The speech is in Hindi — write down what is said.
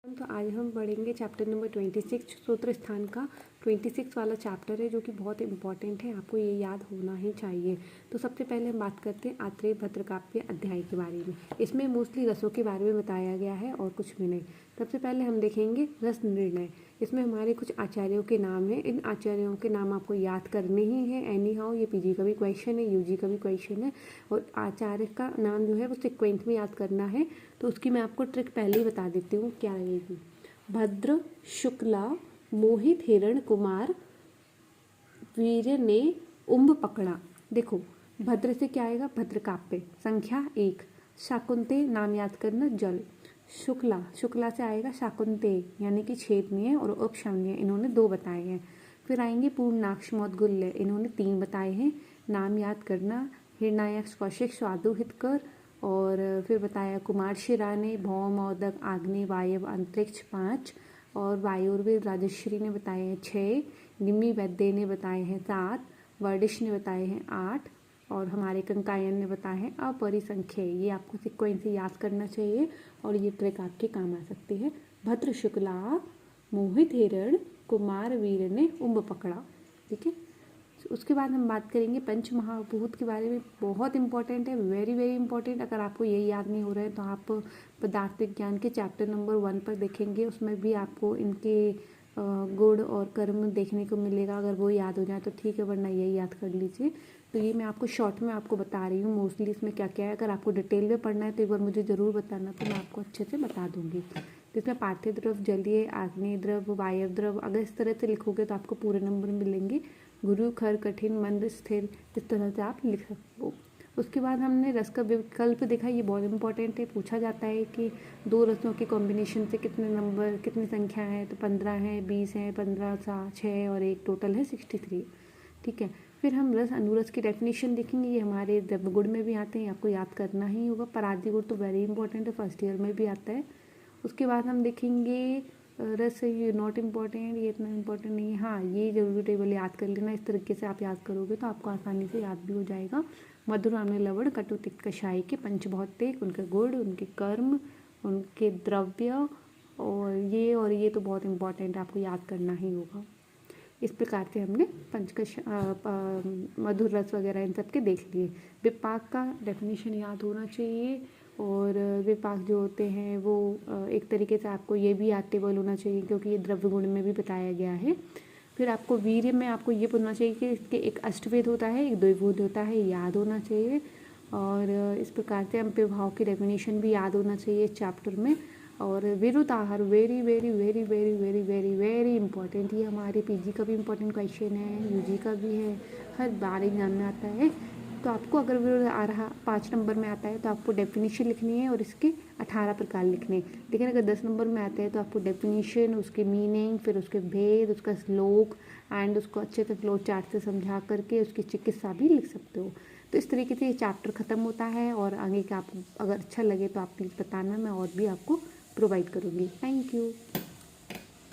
तो आज हम पढ़ेंगे चैप्टर नंबर 26 सूत्र स्थान का 26 वाला चैप्टर है जो कि बहुत इंपॉर्टेंट है, आपको ये याद होना ही चाहिए। तो सबसे पहले हम बात करते हैं आत्रेय भद्रकाव्य अध्याय के बारे में। इसमें मोस्टली रसों के बारे में बताया गया है और कुछ भी नहीं। सबसे पहले हम देखेंगे रस निर्णय। इसमें हमारे कुछ आचार्यों के नाम हैं, इन आचार्यों के नाम आपको याद करने ही है। एनी हाउ ये पीजी का भी क्वेश्चन है, यूजी का भी क्वेश्चन है और आचार्य का नाम जो है वो सिक्वेंस में याद करना है। तो उसकी मैं आपको ट्रिक पहले ही बता देती हूँ क्या रहेगी। भद्र शुक्ला मोहित हिरण कुमार वीर ने उम्ब पकड़ा। देखो भद्र से क्या आएगा, भद्रकाव्य संख्या 1। शाकुंते नाम याद करना जल। शुक्ला से आएगा शाकुंते यानी कि छेदनीय और उपशमनीय, इन्होंने 2 बताए हैं। फिर आएंगे पूर्णाक्ष मौद्गल्य, इन्होंने 3 बताए हैं। नाम याद करना हिरणायक्ष कौशिक स्वादु हितकर। और फिर बताया कुमार शिरा ने भौम मोदक आग्नेय वायव अंतरिक्ष 5। और वायुर्वेद राजश्री ने बताए हैं 6। निम्मी वैद्य ने बताए हैं 7। वर्डिश ने बताए हैं 8 और हमारे कंकायन ने बताए हैं अपरिसंख्य। ये आपको सिक्वेंस से याद करना चाहिए और ये ट्रिक आपके काम आ सकती है। भद्र शुक्ला मोहित हिरण कुमार वीर ने उम्ब पकड़ा। ठीक है, उसके बाद हम बात करेंगे पंच महाभूत के बारे में। बहुत इंपॉर्टेंट है, वेरी वेरी इंपॉर्टेंट। अगर आपको ये याद नहीं हो रहा है तो आप पदार्थ विज्ञान के चैप्टर नंबर 1 पर देखेंगे, उसमें भी आपको इनके गुण और कर्म देखने को मिलेगा। अगर वो याद हो जाए तो ठीक है, वरना यही याद कर लीजिए। तो ये मैं आपको शॉर्ट में आपको बता रही हूँ मोस्टली इसमें क्या क्या है। अगर आपको डिटेल में पढ़ना है तो एक बार मुझे ज़रूर बताना, तो मैं आपको अच्छे से बता दूँगी। जिसमें पार्थिव द्रव, जलीय, आग्नेय द्रव, वायव द्रव, अगर इस तरह से लिखोगे तो आपको पूरे नंबर मिलेंगे। गुरु खर कठिन मंद स्थिर, इस तरह से आप लिख सकते हो। उसके बाद हमने रस का विकल्प देखा, ये बहुत इंपॉर्टेंट है। पूछा जाता है कि 2 रसों के कॉम्बिनेशन से कितने नंबर कितनी संख्या है, तो 15 है, 20 है, 15 6 और 1 टोटल है 63। ठीक है, फिर हम रस अनुरस की डेफिनेशन देखेंगे। ये हमारे द्रव्यगुण में भी आते हैं, आपको याद करना ही होगा। परादी गुण तो वेरी इंपॉर्टेंट है, फर्स्ट ईयर में भी आता है। उसके बाद हम देखेंगे रस, ये नॉट इम्पॉर्टेंट, ये इतना इम्पोर्टेंट नहीं है। हाँ, ये जरूरी टेबल याद कर लेना। इस तरीके से आप याद करोगे तो आपको आसानी से याद भी हो जाएगा। मधुर आम्ल लवण कटु तिक्त कषाय के पंचभौतिक, उनके गुण, उनके कर्म, उनके द्रव्य और ये तो बहुत इम्पॉर्टेंट है, आपको याद करना ही होगा। इस प्रकार से हमने मधुर रस वगैरह इन सब के देख लिए। विपाक का डेफिनेशन याद होना चाहिए और विपाक जो होते हैं वो एक तरीके से आपको ये भी याद टेबल होना चाहिए क्योंकि ये द्रव्य गुण में भी बताया गया है। फिर आपको वीर्य में आपको ये बोलना चाहिए कि इसके एक अष्टवेद होता है, एक द्विवेद होता है, याद होना चाहिए। और इस प्रकार से हम विभाव की डेफिनेशन भी याद होना चाहिए इस चैप्टर में। और विरुद्ध आहार very very very very very very very important, ये हमारे पीजी का भी इंपॉर्टेंट क्वेश्चन है, यूजी का भी है, हर बार एग्जाम में आता है। तो आपको अगर विरुद्ध आ रहा 5 नंबर में आता है तो आपको डेफिनेशन लिखनी है और इसके 18 प्रकार लिखने हैं। लेकिन अगर 10 नंबर में आता है तो आपको डेफिनेशन, उसके मीनिंग, फिर उसके भेद, उसका श्लोक एंड उसको अच्छे से फ्लो चार्ट से समझा करके उसकी चिकित्सा भी लिख सकते हो। तो इस तरीके से ये चैप्टर ख़त्म होता है और आगे का आपको अगर अच्छा लगे तो आप प्लीज़ बताना, मैं और भी आपको प्रोवाइड करूँगी। Thank you.